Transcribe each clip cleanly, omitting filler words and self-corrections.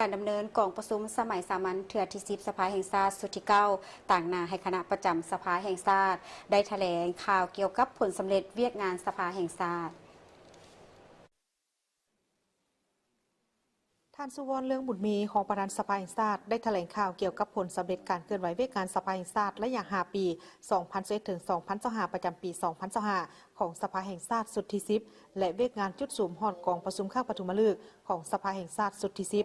การดำเนินกองประชุมสมัยสามัญเทื่อที่10สภาแห่งชาติสุดที่9ต่างหน้าให้คณะประจำสภาแห่งชาติได้แถลงข่าวเกี่ยวกับผลสำเร็จเวียกงานสภาแห่งชาติท่านสุวรรณเรื่องบุญมีของประธานสภาแห่งชาติได้แถลงข่าวเกี่ยวกับผลสำเร็จการเคลื่อนไหวเวียกงานสภาแห่งชาติระยะ5 ปี 2021 ถึง 2025 ประจำปี 2025 ของสภาแห่งชาติสุดที่10และเวียกงานจุดสูมฮอดกองประชุมข้างปฐุมฤกษ์ของสภาแห่งชาติสุดที่10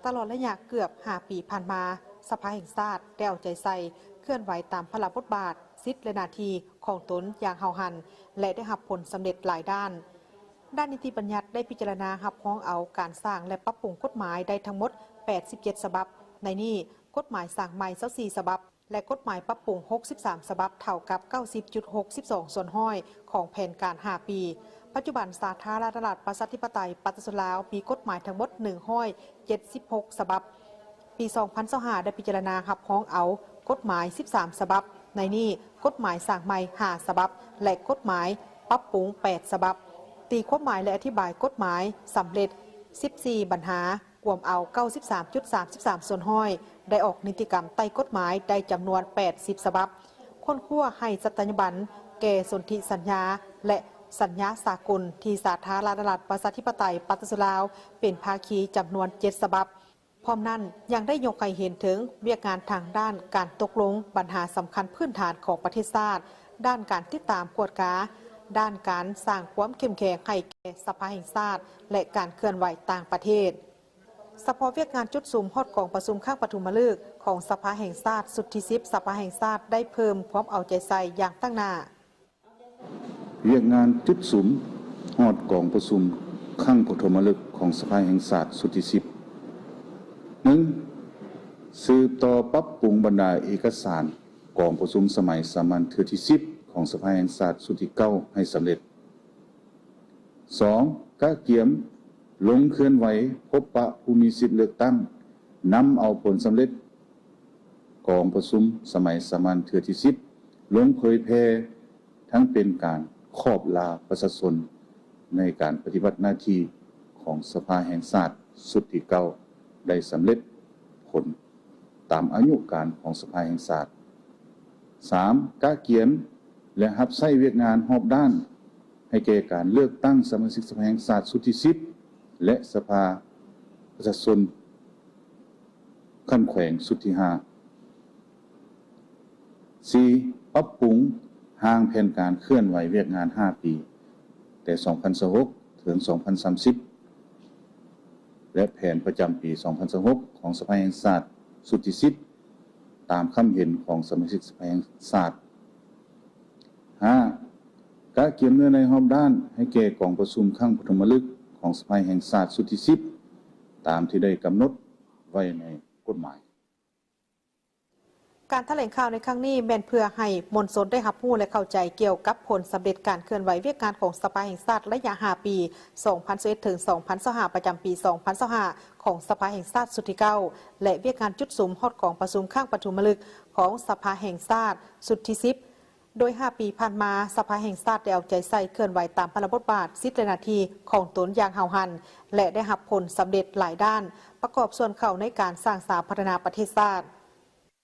ตลอดระยะเกือบ5 ปีผ่านมาสภาแห่งชาติได้เอาใจใส่เคลื่อนไหวตามพระบทบาทสิทธิและหน้าที่ของตนอย่างเฮาหันและได้รับผลสำเร็จหลายด้านนิติบัญญัติได้พิจารณารับรองเอาการสร้างและปรับปรุงกฎหมายได้ทั้งหมด87ฉบับในนี้กฎหมายสร้างใหม่24ฉบับและกฎหมายปรับปรุง63ฉบับเท่ากับ 90.62 ส่วนห้อยของแผนการ5 ปีปัจจุบันสาธารณรัฐประชาธิปไตยประชาชนลาวมีกฎหมายทั้งหมด176ฉบับปี 2025 ได้พิจารณารับรองเอากฎหมาย13ฉบับในนี้กฎหมายสร้างใหม่5ฉบับและกฎหมายปรับปรุง8ฉบับตีความหมายและอธิบายกฎหมายสำเร็จ14ปัญหากวมเอา 93.33 ส่วนห้อยได้ออกนิติกรรมใต้กฎหมายได้จำนวน80ฉบับค้นคว้าให้สัตยาบันแก่สนธิสัญญาและสัญญาสากลที่สาธารณรัฐประชาธิปไตยประชาชนลาวเป็นภาคีจำนวน7ฉบับพร้อมนั้นยังได้ยกให้เห็นถึงเวียกงานทางด้านการตกลงปัญหาสำคัญพื้นฐานของประเทศชาติด้านการติดตามกวดกาด้านการสร้างความเข้มแข็งให้แก่สภาแห่งชาติและการเคลื่อนไหวต่างประเทศเฉพาะเวียกงานจุดสูมฮอดกองประชุมข้างปฐุมฤกษ์ของสภาแห่งชาติสุดที่10สภาแห่งชาติได้เพิ่มความเอาใจใส่อย่างตั้งหน้าเวียกงานจุดสูมฮอดกองประชุมข้างปฐมฤกษ์ของสภาแห่งชาติสุดที่10 1. สืบต่อปรับปรุงบรรดาเอกสารกองประชุมสมัยสามัญเทื่อที่10ของสภาแห่งชาติสุดที่9ให้สำเร็จ 2. กะเกียมลงเคลื่อนไหวพบปะผู้มีสิทธิเลือกตั้งนำเอาผลสำเร็จกองประชุมสมัยสามัญเทื่อที่10ลงเผยแพร่ทั้งเป็นการขอบลาประชาชนในการปฏิบัติหน้าที่ของสภาแห่งชาติสุดที่9ได้สำเร็จผลตามอายุการของสภาแห่งชาติ 3. กะเกียมและรับใช้เวียกงานรอบด้านให้แก่การเลือกตั้งสมาชิกสภาแห่งชาติสุดที่10และสภาประชาชนขั้นแขวงสุดที่5 4. ปรับปรุงห่างแผนการเคลื่อนไหวเวียกงาน5 ปีแต่2026ถึง2030และแผนประจำปี2026ของสภาแห่งชาติสุดที่10ตามคำเห็นของสมาชิกสภาแห่งชาติ 5. กะเกียมเนื้อในรอบด้านให้แก่กองประชุมข้างปฐมฤกษ์ของสภาแห่งชาติสุดที่10ตามที่ได้กำหนดไว้ในกฎหมายการแถลงข่าวในครั้งนี้แม่นเพื่อให้มวลชนได้รับรู้และเข้าใจเกี่ยวกับผลสำเร็จการเคลื่อนไหวเวียกงานของสภาแห่งชาติระยะ5 ปี 2021 ถึง 2025 ประจำปี 2025 ของสภาแห่งชาติสุดที่9และเวียกงานจุดสูมฮอดกองประชุมข้างปฐุมฤกษ์ของสภาแห่งชาติสุดที่10โดย5 ปีผ่านมาสภาแห่งชาติได้เอาใจใส่เคลื่อนไหวตามพระบทบาทสิทธิและหน้าที่ของตนอย่างเฮาหันและได้รับผลสำเร็จหลายด้านประกอบส่วนเข้าในการสร้างสรรค์พัฒนาประเทศชาติ